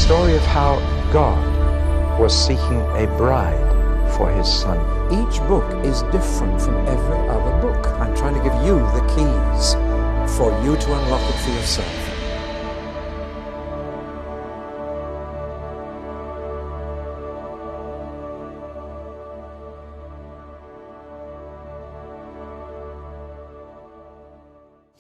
story of how God was seeking a bride for his son. Each book is different from every other book. I'm trying to give you the keys for you to unlock it for yourself.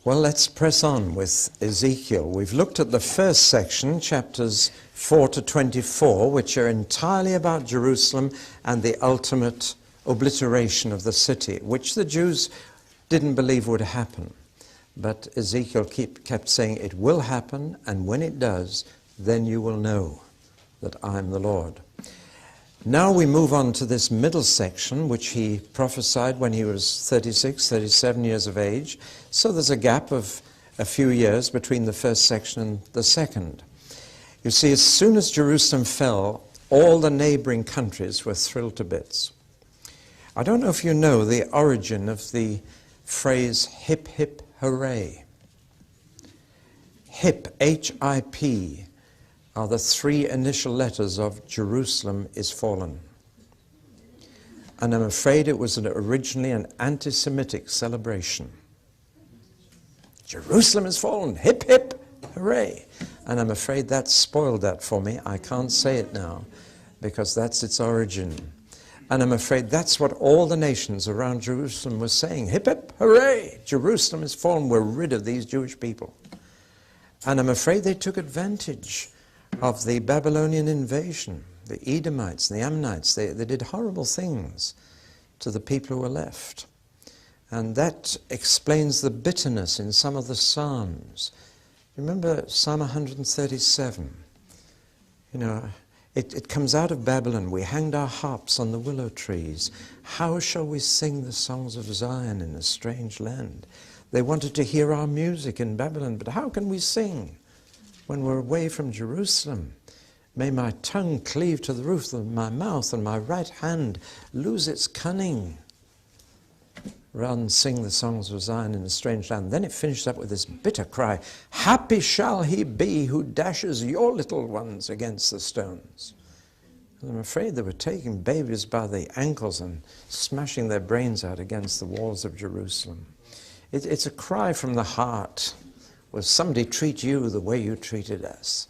Well, let's press on with Ezekiel. We've looked at the first section, chapters 4 to 24, which are entirely about Jerusalem and the ultimate obliteration of the city, which the Jews didn't believe would happen. But Ezekiel kept saying, it will happen, and when it does, then you will know that I'm the Lord. Now we move on to this middle section, which he prophesied when he was 36, 37 years of age. So there's a gap of a few years between the first section and the second. You see, as soon as Jerusalem fell, all the neighboring countries were thrilled to bits. I don't know if you know the origin of the phrase hip, hip, hooray. Hip, H-I-P, are the three initial letters of Jerusalem is fallen. And I'm afraid it was originally an anti-Semitic celebration. Jerusalem is fallen, hip, hip, hooray. And I'm afraid that spoiled that for me. I can't say it now because that's its origin. And I'm afraid that's what all the nations around Jerusalem were saying. Hip, hip, hooray! Jerusalem is fallen. We're rid of these Jewish people. And I'm afraid they took advantage of the Babylonian invasion. The Edomites and the Ammonites, they did horrible things to the people who were left. And that explains the bitterness in some of the Psalms. Remember Psalm 137? You know, it comes out of Babylon. We hanged our harps on the willow trees. How shall we sing the songs of Zion in a strange land? They wanted to hear our music in Babylon, but how can we sing when we're away from Jerusalem? May my tongue cleave to the roof of my mouth and my right hand lose its cunning, rather than sing the songs of Zion in a strange land. Then it finishes up with this bitter cry, happy shall he be who dashes your little ones against the stones. And I'm afraid they were taking babies by the ankles and smashing their brains out against the walls of Jerusalem. It's a cry from the heart. Will somebody treat you the way you treated us?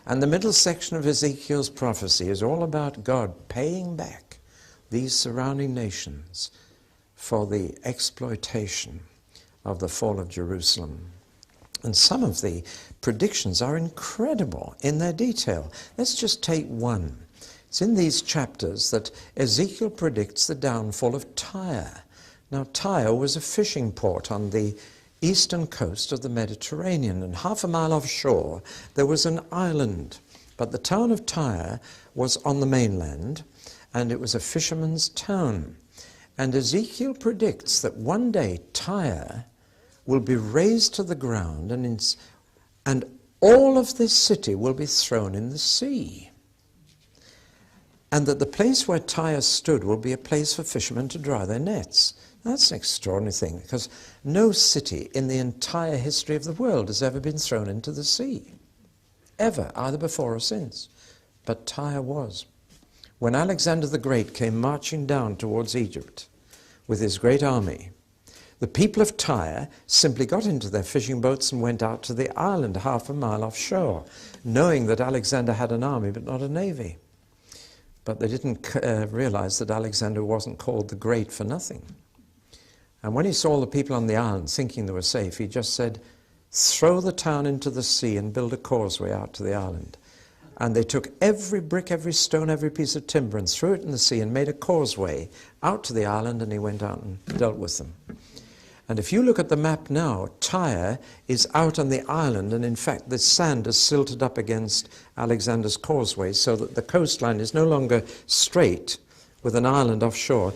And the middle section of Ezekiel's prophecy is all about God paying back these surrounding nations for the exploitation of the fall of Jerusalem. And some of the predictions are incredible in their detail. Let's just take one. It's in these chapters that Ezekiel predicts the downfall of Tyre. Now, Tyre was a fishing port on the eastern coast of the Mediterranean, and half a mile offshore there was an island. But the town of Tyre was on the mainland, and it was a fisherman's town. And Ezekiel predicts that one day Tyre will be razed to the ground, and all of this city will be thrown in the sea. And that the place where Tyre stood will be a place for fishermen to dry their nets. That's an extraordinary thing, because no city in the entire history of the world has ever been thrown into the sea. Ever, either before or since. But Tyre was. When Alexander the Great came marching down towards Egypt with his great army, the people of Tyre simply got into their fishing boats and went out to the island half a mile offshore, knowing that Alexander had an army but not a navy. But they didn't realize that Alexander wasn't called the Great for nothing. And when he saw the people on the island thinking they were safe, he just said, throw the town into the sea and build a causeway out to the island. And they took every brick, every stone, every piece of timber and threw it in the sea and made a causeway out to the island, and he went out and dealt with them. And if you look at the map now, Tyre is out on the island, and in fact the sand is silted up against Alexander's causeway so that the coastline is no longer straight with an island offshore.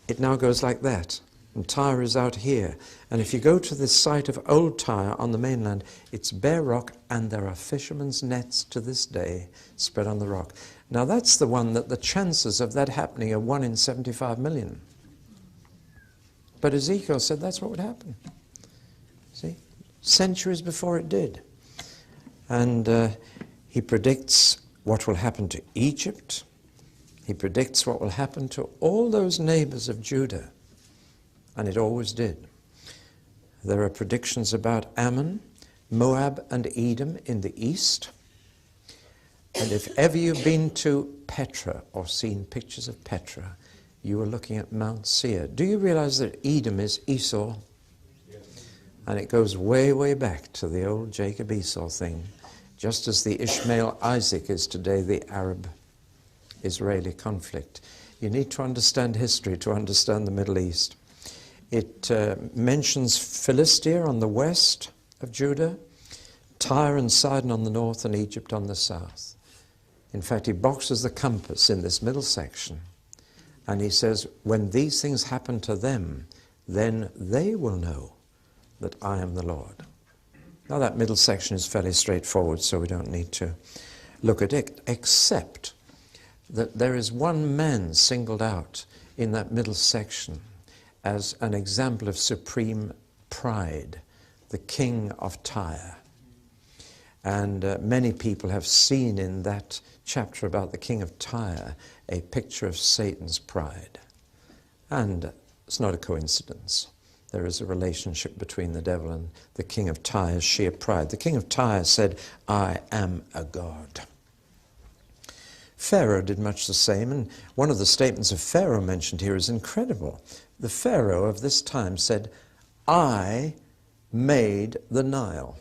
It now goes like that. And Tyre is out here. And if you go to the site of Old Tyre on the mainland, it's bare rock, and there are fishermen's nets to this day spread on the rock. Now that's the one that the chances of that happening are 1 in 75 million. But Ezekiel said that's what would happen. See? Centuries before it did. And he predicts what will happen to Egypt. He predicts what will happen to all those neighbors of Judah. And it always did. There are predictions about Ammon, Moab, and Edom in the east. And if ever you've been to Petra or seen pictures of Petra, you are looking at Mount Seir. Do you realize that Edom is Esau? And it goes way, way back to the old Jacob-Esau thing, just as the Ishmael-Isaac is today the Arab-Israeli conflict. You need to understand history to understand the Middle East. It mentions Philistia on the west of Judah, Tyre and Sidon on the north, and Egypt on the south. In fact, he boxes the compass in this middle section, and he says, when these things happen to them, then they will know that I am the Lord. Now that middle section is fairly straightforward, so we don't need to look at it, except that there is one man singled out in that middle section as an example of supreme pride, the king of Tyre. And many people have seen in that chapter about the king of Tyre a picture of Satan's pride. And it's not a coincidence. There is a relationship between the devil and the king of Tyre's sheer pride. The king of Tyre said, I am a god. Pharaoh did much the same, and one of the statements of Pharaoh mentioned here is incredible. The Pharaoh of this time said, I made the Nile.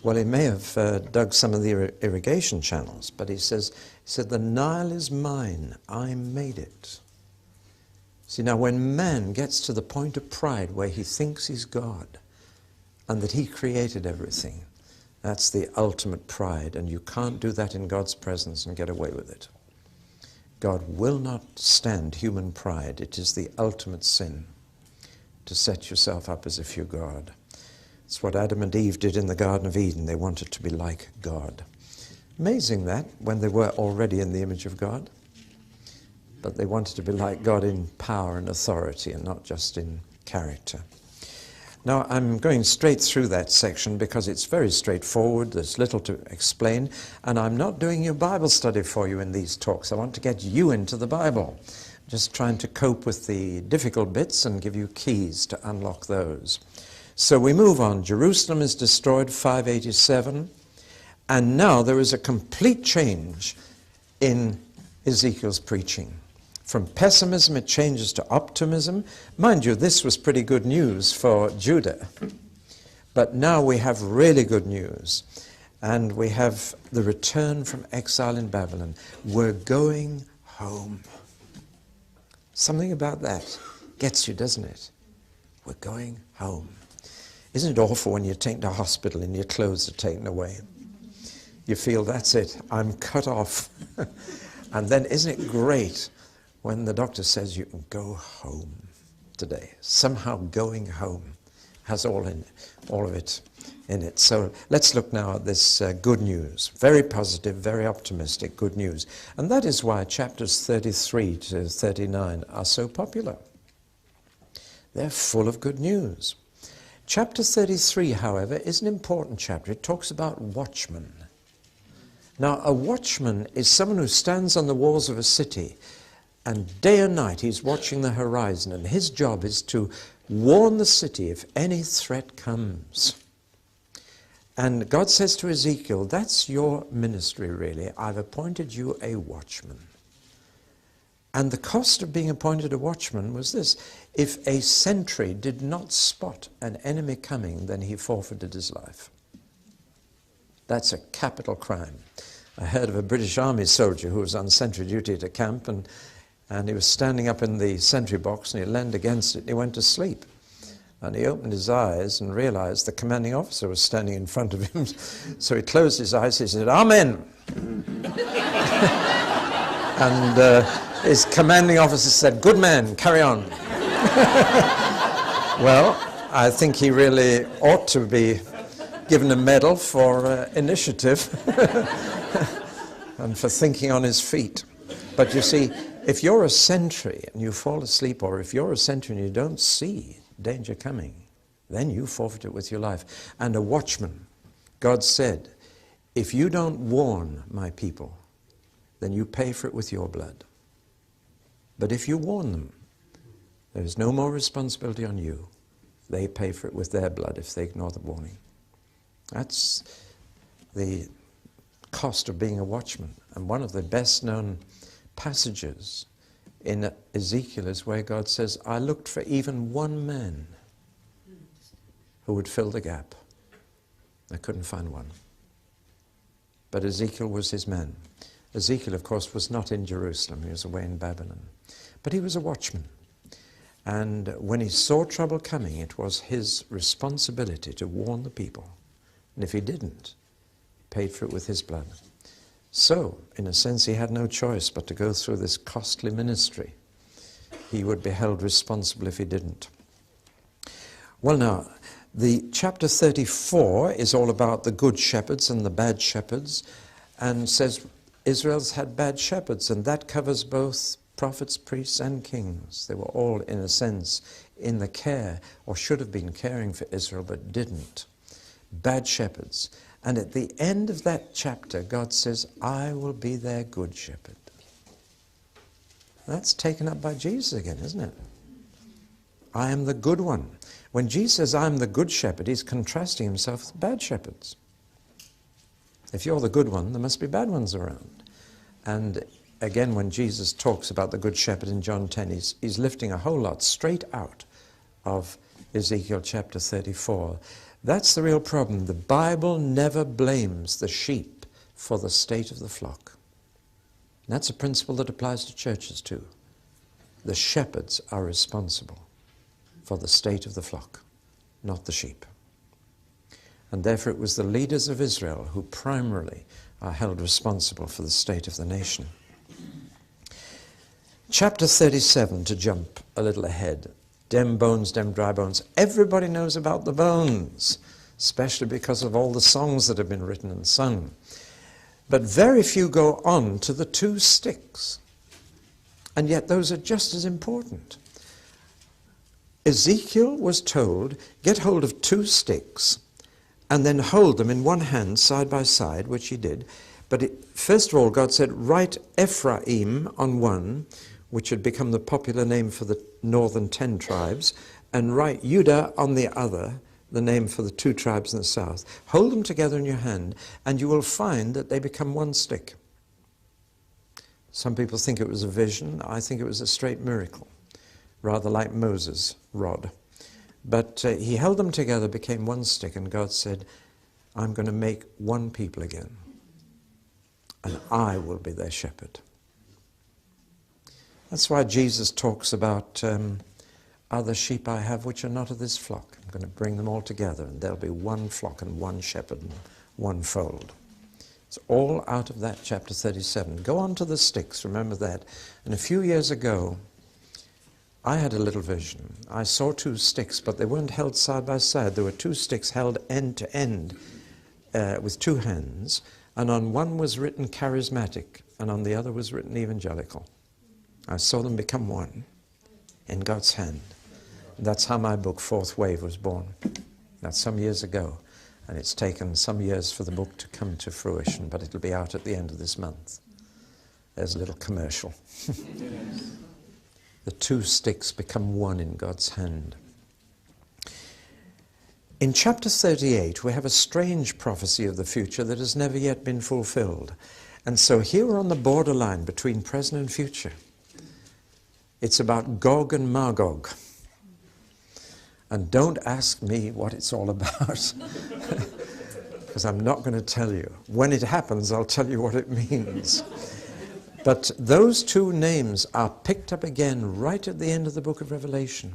Well, he may have dug some of the irrigation channels, but he said, the Nile is mine, I made it. See, now when man gets to the point of pride where he thinks he's God and that he created everything, that's the ultimate pride, and you can't do that in God's presence and get away with it. God will not stand human pride. It is the ultimate sin to set yourself up as if you're God. It's what Adam and Eve did in the Garden of Eden. They wanted to be like God. Amazing that, when they were already in the image of God. But they wanted to be like God in power and authority and not just in character. Now, I'm going straight through that section because it's very straightforward. There's little to explain. And I'm not doing your Bible study for you in these talks. I want to get you into the Bible. Just trying to cope with the difficult bits and give you keys to unlock those. So we move on. Jerusalem is destroyed, 587. And now there is a complete change in Ezekiel's preaching. From pessimism, it changes to optimism. Mind you, this was pretty good news for Judah. But now we have really good news. And we have the return from exile in Babylon. We're going home. Something about that gets you, doesn't it? We're going home. Isn't it awful when you're taken to hospital and your clothes are taken away? You feel, that's it, I'm cut off. And then isn't it great when the doctor says you can go home today? Somehow going home has all of it in it. So let's look now at this good news. Very positive, very optimistic good news. And that is why chapters 33 to 39 are so popular. They're full of good news. Chapter 33, however, is an important chapter. It talks about watchmen. Now, a watchman is someone who stands on the walls of a city, and day and night he's watching the horizon, and his job is to warn the city if any threat comes. And God says to Ezekiel, that's your ministry really. I've appointed you a watchman. And the cost of being appointed a watchman was this. If a sentry did not spot an enemy coming, then he forfeited his life. That's a capital crime. I heard of a British Army soldier who was on sentry duty at a camp, and he was standing up in the sentry box, and he leaned against it, and he went to sleep. And he opened his eyes and realized the commanding officer was standing in front of him. So he closed his eyes, he said, Amen. And his commanding officer said, good man, carry on. Well, I think he really ought to be given a medal for initiative and for thinking on his feet. But you see, if you're a sentry and you fall asleep, or if you're a sentry and you don't see danger coming, then you forfeit it with your life. And a watchman, God said, if you don't warn my people, then you pay for it with your blood. But if you warn them, there is no more responsibility on you. They pay for it with their blood if they ignore the warning. That's the cost of being a watchman. And one of the best known passages in Ezekiel is where God says, I looked for even one man who would fill the gap. I couldn't find one. But Ezekiel was his man. Ezekiel, of course, was not in Jerusalem. He was away in Babylon. But he was a watchman. And when he saw trouble coming, it was his responsibility to warn the people. And if he didn't, he paid for it with his blood. So, in a sense, he had no choice but to go through this costly ministry. He would be held responsible if he didn't. Well, now, the chapter 34 is all about the good shepherds and the bad shepherds, and says Israel's had bad shepherds, and that covers both prophets, priests, and kings. They were all, in a sense, in the care, or should have been caring for Israel, but didn't. Bad shepherds. And at the end of that chapter, God says, I will be their good shepherd. That's taken up by Jesus again, isn't it? I am the good one. When Jesus says, I am the good shepherd, he's contrasting himself with bad shepherds. If you're the good one, there must be bad ones around. And again, when Jesus talks about the good shepherd in John 10, he's lifting a whole lot straight out of Ezekiel chapter 34. That's the real problem. The Bible never blames the sheep for the state of the flock. And that's a principle that applies to churches too. The shepherds are responsible for the state of the flock, not the sheep. And therefore it was the leaders of Israel who primarily are held responsible for the state of the nation. Chapter 37, to jump a little ahead. Dem bones, dem dry bones. Everybody knows about the bones, especially because of all the songs that have been written and sung. But very few go on to the 2 sticks. And yet those are just as important. Ezekiel was told, get hold of 2 sticks and then hold them in one hand side by side, which he did. But first of all, God said, write Ephraim on one, which had become the popular name for the northern 10 tribes, and write Judah on the other, the name for the 2 tribes in the south. Hold them together in your hand, and you will find that they become one stick. Some people think it was a vision. I think it was a straight miracle, rather like Moses' rod. But he held them together, became one stick, and God said, I'm going to make one people again, and I will be their shepherd. That's why Jesus talks about other sheep I have which are not of this flock. I'm going to bring them all together, and there'll be one flock and one shepherd and one fold. It's all out of that chapter 37. Go on to the sticks, remember that. And a few years ago, I had a little vision. I saw 2 sticks, but they weren't held side by side. There were 2 sticks held end to end with 2 hands, and on one was written charismatic, and on the other was written evangelical. I saw them become one in God's hand. That's how my book, Fourth Wave, was born. That's some years ago. And it's taken some years for the book to come to fruition, but it'll be out at the end of this month. There's a little commercial. The 2 sticks become one in God's hand. In chapter 38, we have a strange prophecy of the future that has never yet been fulfilled. And so here we're on the borderline between present and future. It's about Gog and Magog. And don't ask me what it's all about, because I'm not going to tell you. When it happens, I'll tell you what it means. But those 2 names are picked up again right at the end of the book of Revelation.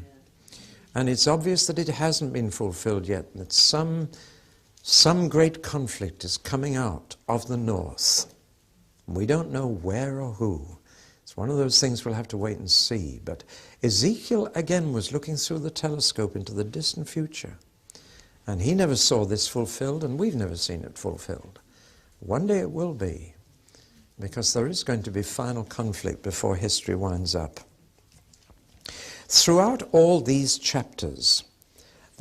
And it's obvious that it hasn't been fulfilled yet, that some great conflict is coming out of the north. We don't know where or who. It's one of those things we'll have to wait and see. But Ezekiel, again, was looking through the telescope into the distant future. And he never saw this fulfilled, and we've never seen it fulfilled. One day it will be, because there is going to be final conflict before history winds up. Throughout all these chapters,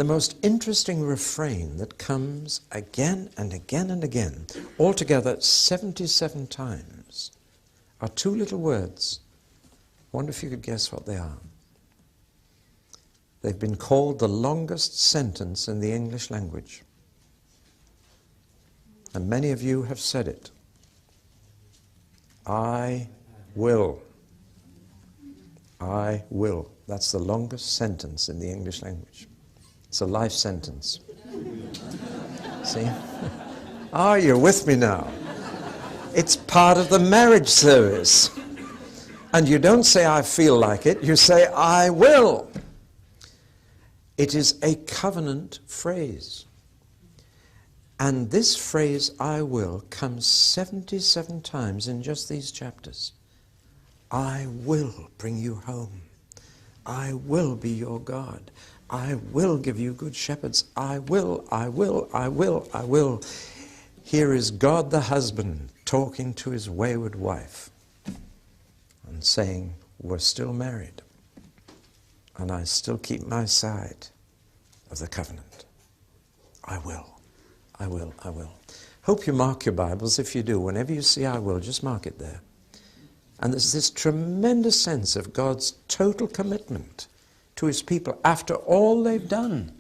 the most interesting refrain that comes again and again and again, altogether 77 times, are two little words. I wonder if you could guess what they are. They've been called the longest sentence in the English language. And many of you have said it. I will. I will. That's the longest sentence in the English language. It's a life sentence. See? Ah, you're with me now. It's part of the marriage service. And you don't say, I feel like it. You say, I will. It is a covenant phrase. And this phrase, I will, comes 77 times in just these chapters. I will bring you home. I will be your God. I will give you good shepherds. I will, I will, I will, I will. Here is God the husband talking to his wayward wife and saying, we're still married and I still keep my side of the covenant. I will, I will, I will. Hope you mark your Bibles. If you do, whenever you see I will, just mark it there. And there's this tremendous sense of God's total commitment to his people after all they've done.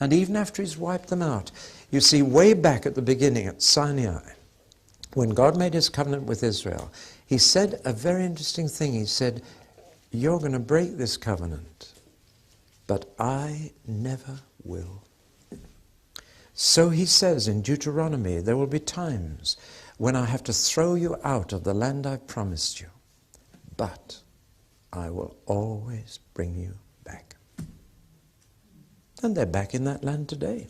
And even after he's wiped them out. You see, way back at the beginning at Sinai, when God made his covenant with Israel, he said a very interesting thing. He said, you're going to break this covenant, but I never will. So he says in Deuteronomy, there will be times when I have to throw you out of the land I've promised you, but I will always bring you back. And they're back in that land today.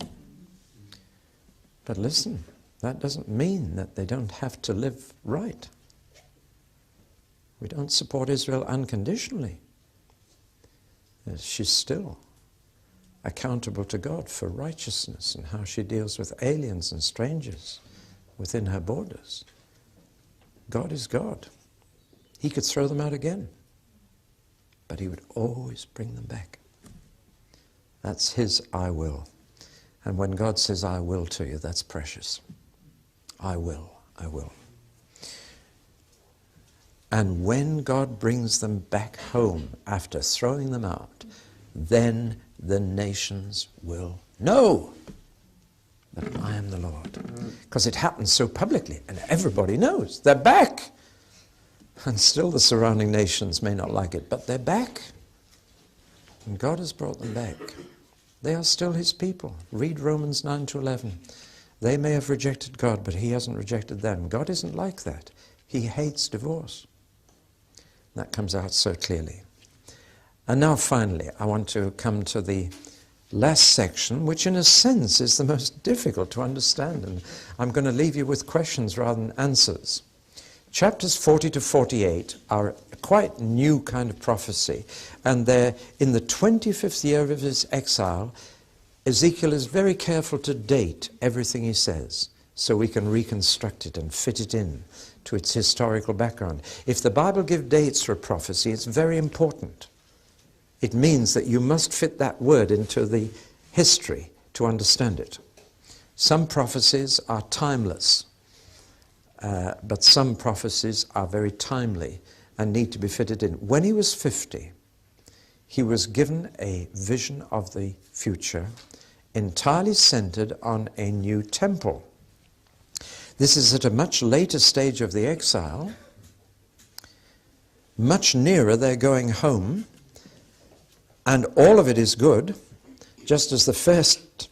But listen, that doesn't mean that they don't have to live right. We don't support Israel unconditionally. She's still accountable to God for righteousness and how she deals with aliens and strangers within her borders. God is God. He could throw them out again, but he would always bring them back. That's his I will. And when God says I will to you, that's precious. I will, I will. And when God brings them back home after throwing them out, then the nations will know that I am the Lord. Because it happens so publicly, and everybody knows. They're back. And still the surrounding nations may not like it, but they're back. And God has brought them back. They are still his people. Read Romans 9 to 11. They may have rejected God, but he hasn't rejected them. God isn't like that. He hates divorce. That comes out so clearly. And now finally, I want to come to the last section, which in a sense is the most difficult to understand. And I'm going to leave you with questions rather than answers. Chapters 40 to 48 are a quite new kind of prophecy. And they're in the 25th year of his exile. Ezekiel is very careful to date everything he says so we can reconstruct it and fit it in to its historical background. If the Bible gives dates for a prophecy, it's very important. It means that you must fit that word into the history to understand it. Some prophecies are timeless, but some prophecies are very timely and need to be fitted in. When he was 50, he was given a vision of the future entirely centered on a new temple. This is at a much later stage of the exile, much nearer their going home, and all of it is good, just as the first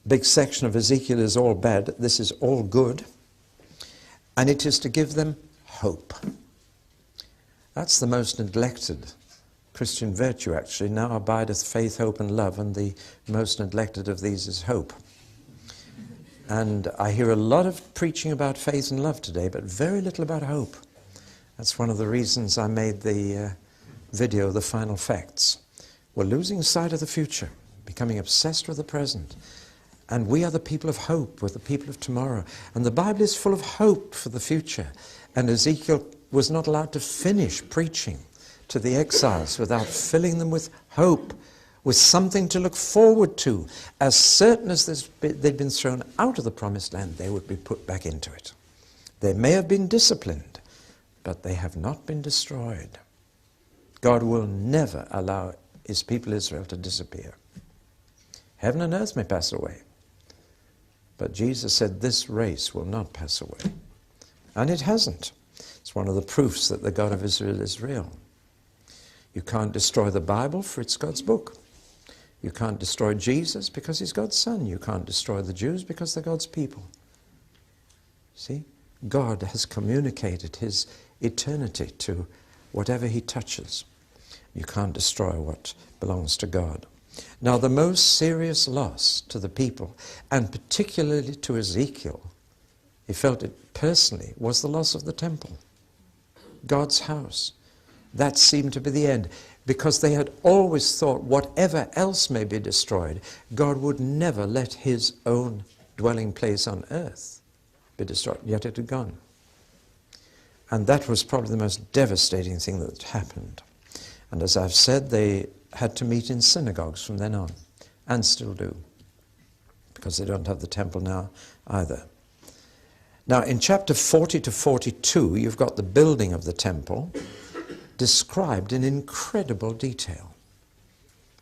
big section of Ezekiel is all bad, this is all good, and it is to give them hope. That's the most neglected Christian virtue, actually. Now abideth faith, hope, and love, and the most neglected of these is hope. And I hear a lot of preaching about faith and love today, but very little about hope. That's one of the reasons I made the video, The Final Facts. We're losing sight of the future, becoming obsessed with the present. And we are the people of hope. We're the people of tomorrow. And the Bible is full of hope for the future. And Ezekiel was not allowed to finish preaching to the exiles without filling them with hope. with something to look forward to. As certain as they'd been thrown out of the promised land, they would be put back into it. They may have been disciplined, but they have not been destroyed. God will never allow his people Israel to disappear. Heaven and earth may pass away, but Jesus said this race will not pass away. And it hasn't. It's one of the proofs that the God of Israel is real. You can't destroy the Bible, for it's God's book. You can't destroy Jesus because he's God's son. You can't destroy the Jews because they're God's people. See? God has communicated his eternity to whatever he touches. You can't destroy what belongs to God. Now, the most serious loss to the people, and particularly to Ezekiel, he felt it personally, was the loss of the temple, God's house. That seemed to be the end, because they had always thought whatever else may be destroyed, God would never let his own dwelling place on earth be destroyed, yet it had gone. And that was probably the most devastating thing that happened. And as I've said, they had to meet in synagogues from then on, and still do, because they don't have the temple now either. Now, in chapter 40 to 42, you've got the building of the temple described in incredible detail.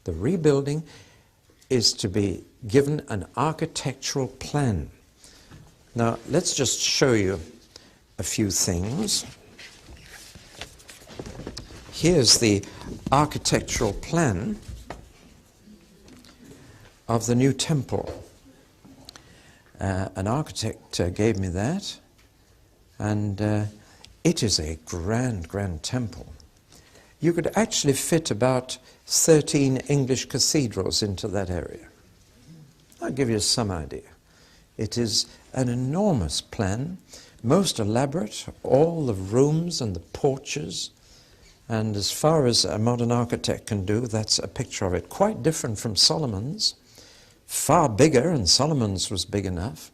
The rebuilding is to be given an architectural plan. Now, let's just show you a few things. Here's the architectural plan of the new temple. An architect gave me that, and it is a grand, grand temple. You could actually fit about 13 English cathedrals into that area. I'll give you some idea. It is an enormous plan, most elaborate, all the rooms and the porches, and as far as a modern architect can do, that's a picture of it. Quite different from Solomon's, far bigger, and Solomon's was big enough,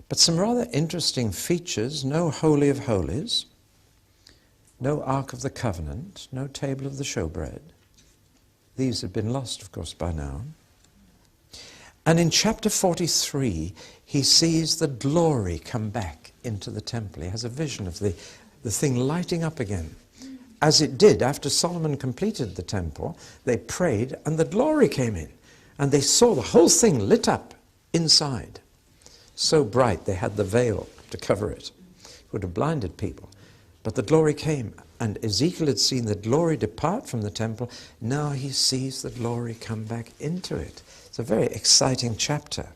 but some rather interesting features: no Holy of Holies, no Ark of the Covenant, no table of the showbread. These have been lost, of course, by now. And in chapter 43, he sees the glory come back into the temple. He has a vision of the thing lighting up again. As it did after Solomon completed the temple, they prayed and the glory came in. And they saw the whole thing lit up inside. So bright they had the veil to cover it. It would have blinded people. But the glory came, and Ezekiel had seen the glory depart from the temple. Now he sees the glory come back into it. It's a very exciting chapter.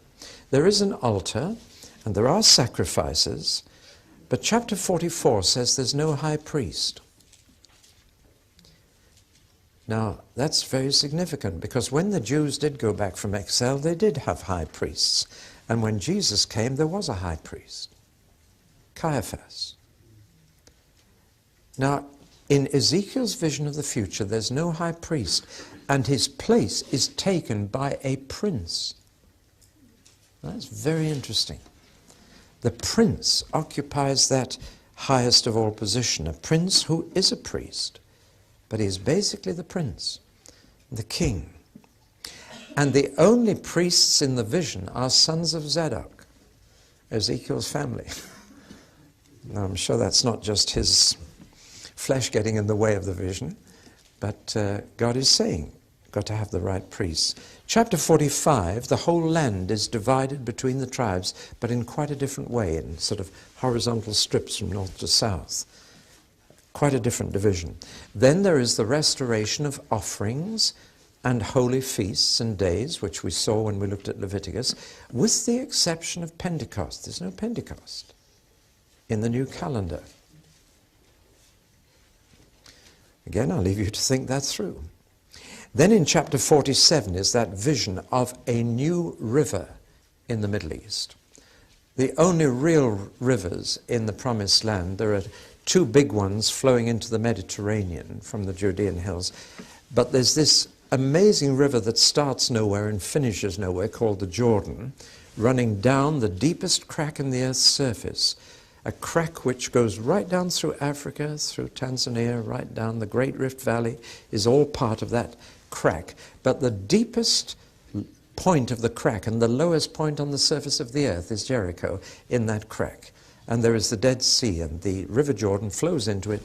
There is an altar, and there are sacrifices, but chapter 44 says there's no high priest. Now, that's very significant, because when the Jews did go back from exile, they did have high priests. And when Jesus came, there was a high priest, Caiaphas. Now, in Ezekiel's vision of the future, there's no high priest, and his place is taken by a prince. That's very interesting. The prince occupies that highest of all position, a prince who is a priest, but he's basically the prince, the king. And the only priests in the vision are sons of Zadok, Ezekiel's family. Now, I'm sure that's not just his flesh getting in the way of the vision, but God is saying, got to have the right priests. Chapter 45, the whole land is divided between the tribes, but in quite a different way, in sort of horizontal strips from north to south. Quite a different division. Then there is the restoration of offerings and holy feasts and days, which we saw when we looked at Leviticus, with the exception of Pentecost. There's no Pentecost in the new calendar. Again, I'll leave you to think that through. Then in chapter 47 is that vision of a new river in the Middle East. The only real rivers in the Promised Land, there are two big ones flowing into the Mediterranean from the Judean hills, but there's this amazing river that starts nowhere and finishes nowhere, called the Jordan, running down the deepest crack in the earth's surface, a crack which goes right down through Africa, through Tanzania, right down the Great Rift Valley, is all part of that crack, but the deepest point of the crack and the lowest point on the surface of the earth is Jericho, in that crack. And there is the Dead Sea, and the River Jordan flows into it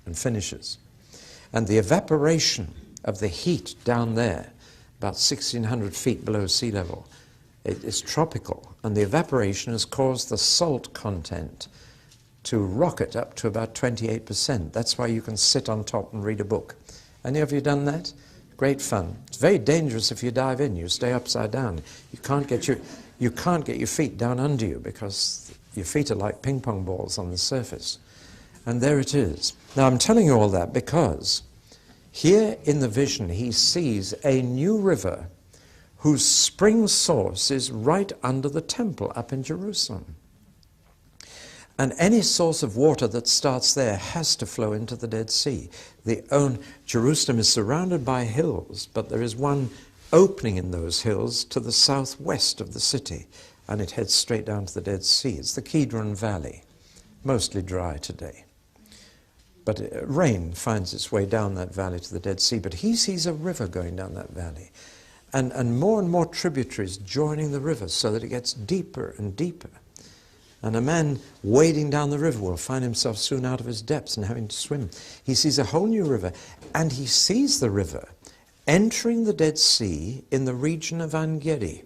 and finishes. And the evaporation of the heat down there, about 1,600 feet below sea level, it is tropical, and the evaporation has caused the salt content to rocket up to about 28%. That's why you can sit on top and read a book. Any of you done that? Great fun. It's very dangerous if you dive in. You stay upside down. You can't get your feet down under you because your feet are like ping pong balls on the surface. And there it is. Now I'm telling you all that because here in the vision he sees a new river whose spring source is right under the temple up in Jerusalem. And any source of water that starts there has to flow into the Dead Sea. Jerusalem is surrounded by hills, but there is one opening in those hills to the southwest of the city, and it heads straight down to the Dead Sea. It's the Kidron Valley, mostly dry today. But rain finds its way down that valley to the Dead Sea, but he sees a river going down that valley, and more tributaries joining the river so that it gets deeper and deeper. And a man wading down the river will find himself soon out of his depths and having to swim. He sees a whole new river, and he sees the river entering the Dead Sea in the region of En-Gedi,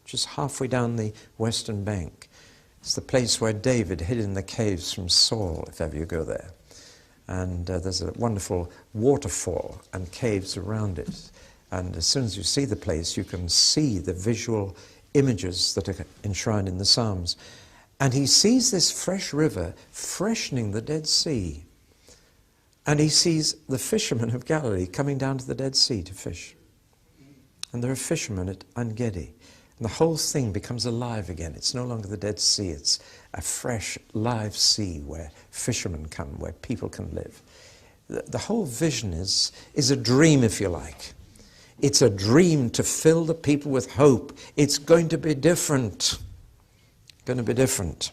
just halfway down the western bank. It's the place where David hid in the caves from Saul, if ever you go there. And there's a wonderful waterfall and caves around it. And as soon as you see the place, you can see the visual images that are enshrined in the Psalms. And he sees this fresh river freshening the Dead Sea. And he sees the fishermen of Galilee coming down to the Dead Sea to fish. And there are fishermen at En-Gedi. And the whole thing becomes alive again. It's no longer the Dead Sea. It's a fresh, live sea where fishermen come, where people can live. The whole vision is a dream, if you like. It's a dream to fill the people with hope. It's going to be different. Going to be different.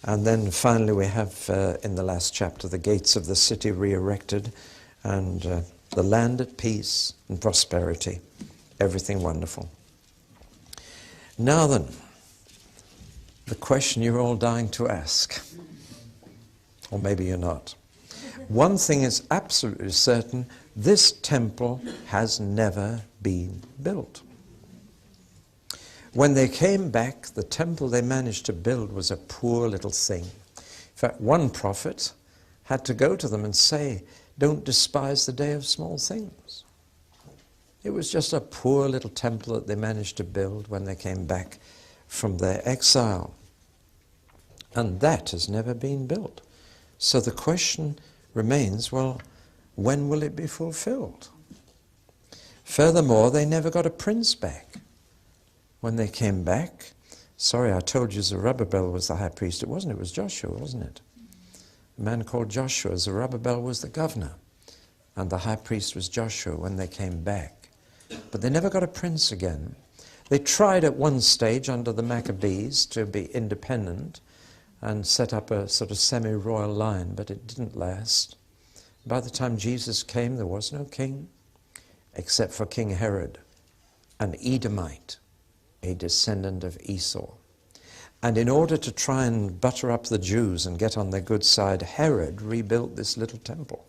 And then finally we have in the last chapter the gates of the city re-erected and the land at peace and prosperity, everything wonderful. Now then, the question you're all dying to ask, or maybe you're not. One thing is absolutely certain, this temple has never been built. When they came back, the temple they managed to build was a poor little thing. In fact, one prophet had to go to them and say, don't despise the day of small things. It was just a poor little temple that they managed to build when they came back from their exile. And that has never been built. So the question remains, well, when will it be fulfilled? Furthermore, they never got a prince back. When they came back, sorry, I told you Zerubbabel was the high priest. It wasn't, it was Joshua, wasn't it? A man called Joshua. Zerubbabel was the governor, and the high priest was Joshua when they came back. But they never got a prince again. They tried at one stage under the Maccabees to be independent and set up a sort of semi-royal line, but it didn't last. By the time Jesus came, there was no king, except for King Herod, an Edomite, a descendant of Esau. And in order to try and butter up the Jews and get on their good side, Herod rebuilt this little temple.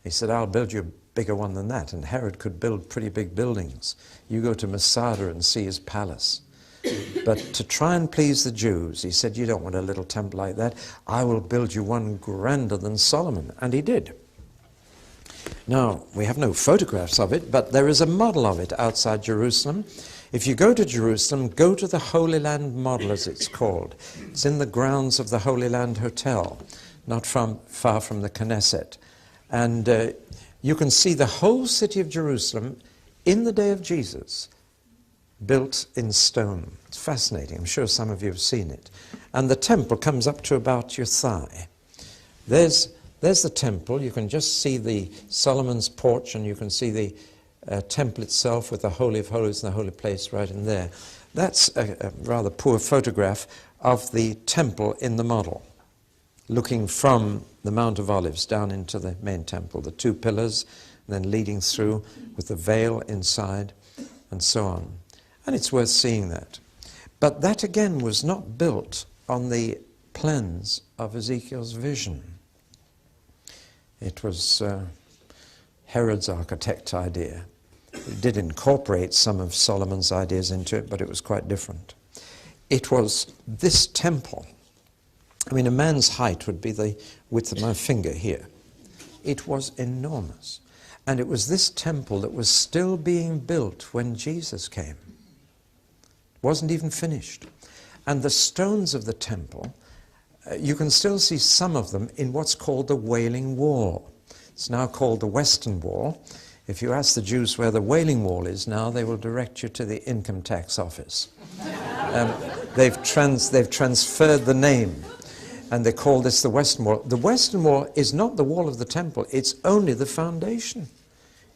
He said, I'll build you a bigger one than that. And Herod could build pretty big buildings. You go to Masada and see his palace. But to try and please the Jews, he said, you don't want a little temple like that. I will build you one grander than Solomon. And he did. Now, we have no photographs of it, but there is a model of it outside Jerusalem. If you go to Jerusalem, go to the Holy Land model, as it's called. It's in the grounds of the Holy Land Hotel, not far from the Knesset. And you can see the whole city of Jerusalem in the day of Jesus, built in stone. It's fascinating. I'm sure some of you have seen it. And the temple comes up to about your thigh. There's the temple. You can just see the Solomon's porch, and you can see the temple itself with the Holy of Holies and the holy place right in there. That's a rather poor photograph of the temple in the model, looking from the Mount of Olives down into the main temple. The two pillars, then leading through with the veil inside, and so on. And it's worth seeing that. But that again was not built on the plans of Ezekiel's vision. It was Herod's architect idea. It did incorporate some of Solomon's ideas into it, but it was quite different. It was this temple. I mean, a man's height would be the width of my finger here. It was enormous. And it was this temple that was still being built when Jesus came. It wasn't even finished. And the stones of the temple, you can still see some of them in what's called the Wailing Wall. It's now called the Western Wall. If you ask the Jews where the Wailing Wall is now, they will direct you to the income tax office. They've transferred the name, and they call this the Western Wall. The Western Wall is not the wall of the temple. It's only the foundation.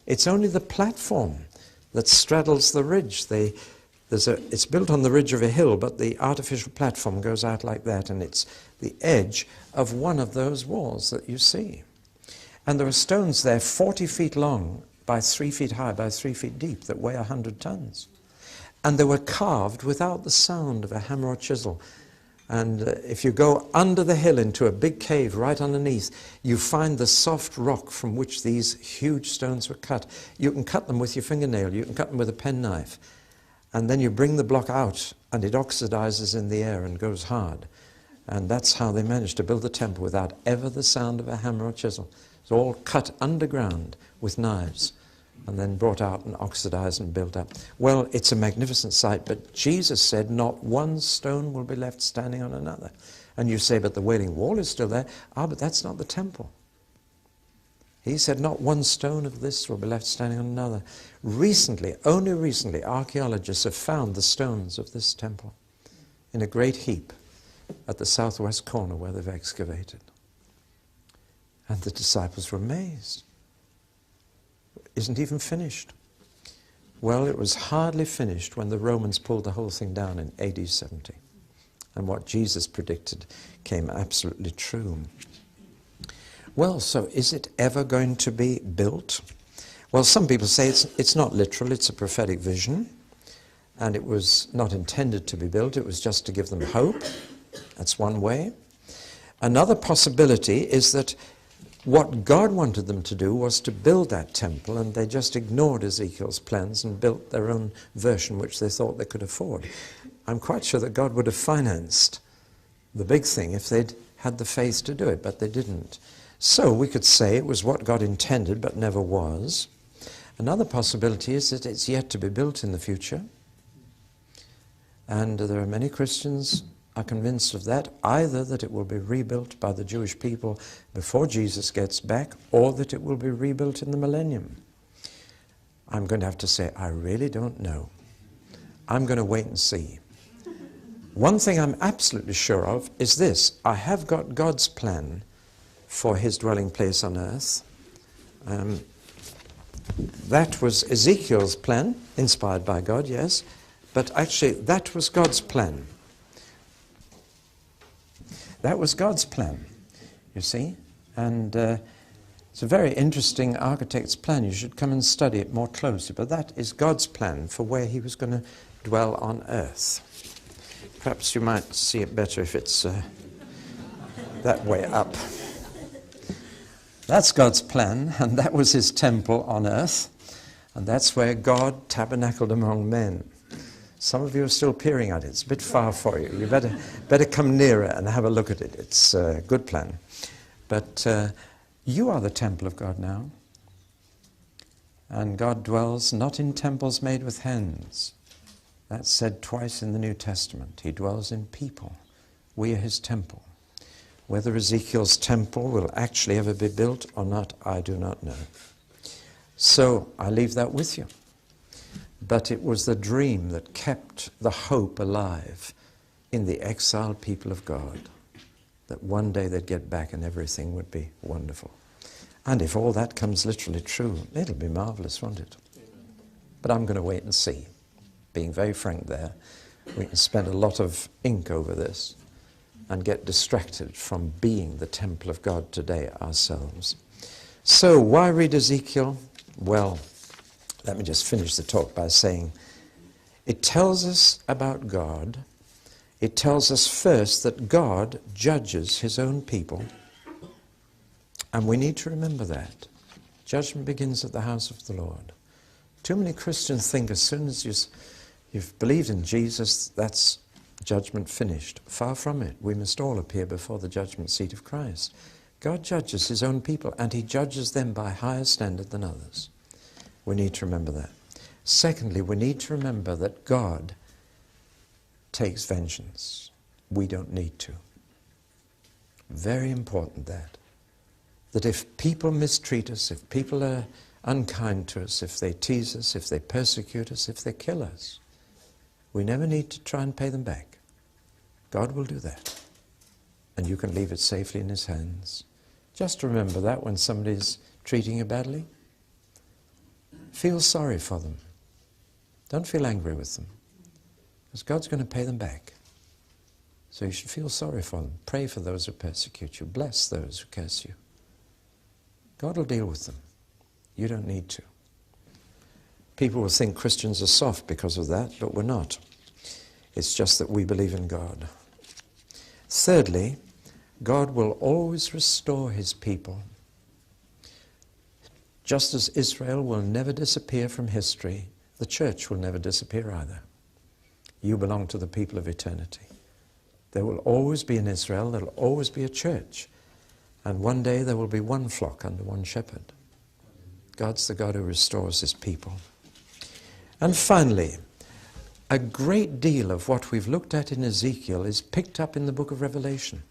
It's only the platform that straddles the ridge. It's built on the ridge of a hill, but the artificial platform goes out like that, and it's the edge of one of those walls that you see. And there are stones there 40 feet long by 3 feet high by 3 feet deep that weigh 100 tons. And they were carved without the sound of a hammer or chisel. And if you go under the hill into a big cave right underneath, you find the soft rock from which these huge stones were cut. You can cut them with your fingernail, you can cut them with a penknife. And then you bring the block out, and it oxidizes in the air and goes hard. And that's how they managed to build the temple without ever the sound of a hammer or chisel. It's all cut underground with knives, and then brought out and oxidized and built up. Well, it's a magnificent sight, but Jesus said not one stone will be left standing on another. And you say, but the Wailing Wall is still there. Ah, but that's not the temple. He said not one stone of this will be left standing on another. Recently, only recently, archaeologists have found the stones of this temple in a great heap at the southwest corner where they've excavated. And the disciples were amazed. Isn't even finished. Well, it was hardly finished when the Romans pulled the whole thing down in AD 70. And what Jesus predicted came absolutely true. Well, so is it ever going to be built? Well, some people say it's not literal, it's a prophetic vision. And it was not intended to be built, it was just to give them hope. That's one way. Another possibility is that what God wanted them to do was to build that temple, and they just ignored Ezekiel's plans and built their own version which they thought they could afford. I'm quite sure that God would have financed the big thing if they'd had the faith to do it, but they didn't. So we could say it was what God intended but never was. Another possibility is that it's yet to be built in the future. And there are many Christians are convinced of that, either that it will be rebuilt by the Jewish people before Jesus gets back, or that it will be rebuilt in the millennium. I'm going to have to say, I really don't know. I'm going to wait and see. One thing I'm absolutely sure of is this: I have got God's plan for his dwelling place on earth. That was Ezekiel's plan, inspired by God, yes, but actually that was God's plan. That was God's plan, you see. And it's a very interesting architect's plan. You should come and study it more closely. But that is God's plan for where he was going to dwell on earth. Perhaps you might see it better if it's that way up. That's God's plan, and that was his temple on earth. And that's where God tabernacled among men. Some of you are still peering at it. It's a bit far for you. You better come nearer and have a look at it. It's a good plan. But you are the temple of God now. And God dwells not in temples made with hands. That's said twice in the New Testament. He dwells in people. We are his temple. Whether Ezekiel's temple will actually ever be built or not, I do not know. So I leave that with you. But it was the dream that kept the hope alive in the exiled people of God, that one day they'd get back and everything would be wonderful. And if all that comes literally true, it'll be marvelous, won't it? But I'm going to wait and see. Being very frank there, we can spend a lot of ink over this and get distracted from being the temple of God today ourselves. So why read Ezekiel? Well, let me just finish the talk by saying it tells us about God. It tells us first that God judges his own people. And we need to remember that. Judgment begins at the house of the Lord. Too many Christians think as soon as you've believed in Jesus, that's judgment finished. Far from it. We must all appear before the judgment seat of Christ. God judges his own people, and he judges them by higher standard than others. We need to remember that. Secondly, we need to remember that God takes vengeance. We don't need to. Very important that if people mistreat us, if people are unkind to us, if they tease us, if they persecute us, if they kill us, we never need to try and pay them back. God will do that. And you can leave it safely in his hands. Just remember that when somebody's treating you badly. Feel sorry for them. Don't feel angry with them. Because God's going to pay them back. So you should feel sorry for them. Pray for those who persecute you. Bless those who curse you. God will deal with them. You don't need to. People will think Christians are soft because of that, but we're not. It's just that we believe in God. Thirdly, God will always restore his people. Just as Israel will never disappear from history, the church will never disappear either. You belong to the people of eternity. There will always be an Israel, there will always be a church. And one day there will be one flock under one shepherd. God's the God who restores his people. And finally, a great deal of what we've looked at in Ezekiel is picked up in the book of Revelation.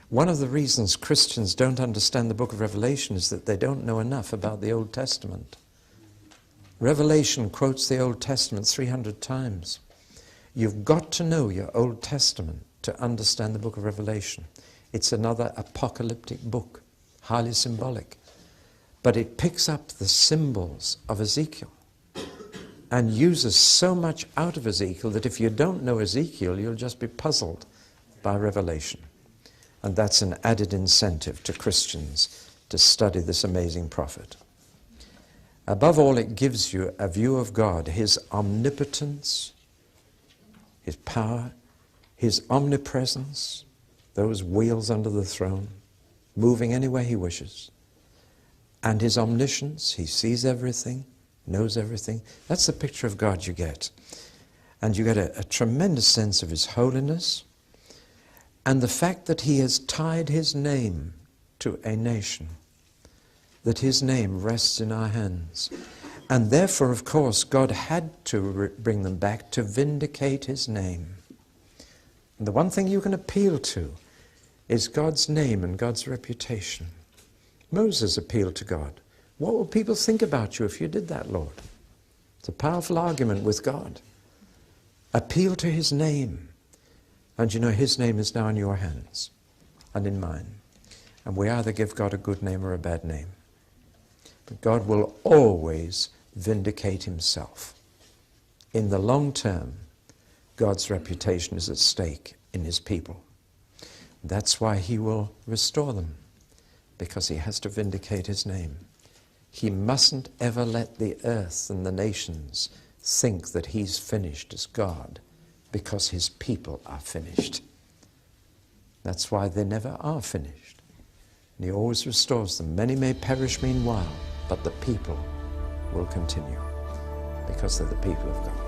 One of the reasons Christians don't understand the book of Revelation is that they don't know enough about the Old Testament. Revelation quotes the Old Testament 300 times. You've got to know your Old Testament to understand the book of Revelation. It's another apocalyptic book, highly symbolic. But it picks up the symbols of Ezekiel and uses so much out of Ezekiel that if you don't know Ezekiel, you'll just be puzzled by Revelation. And that's an added incentive to Christians to study this amazing prophet. Above all, it gives you a view of God, his omnipotence, his power, his omnipresence, those wheels under the throne, moving any way he wishes, and his omniscience, he sees everything, knows everything. That's the picture of God you get. And you get a tremendous sense of his holiness, and the fact that he has tied his name to a nation, that his name rests in our hands. And therefore, of course, God had to bring them back to vindicate his name. And the one thing you can appeal to is God's name and God's reputation. Moses appealed to God. What will people think about you if you did that, Lord? It's a powerful argument with God. Appeal to his name. And you know, his name is now in your hands and in mine. And we either give God a good name or a bad name. But God will always vindicate himself. In the long term, God's reputation is at stake in his people. That's why he will restore them, because he has to vindicate his name. He mustn't ever let the earth and the nations think that he's finished as God, because his people are finished. That's why they never are finished. And he always restores them. Many may perish meanwhile, but the people will continue, because they're the people of God.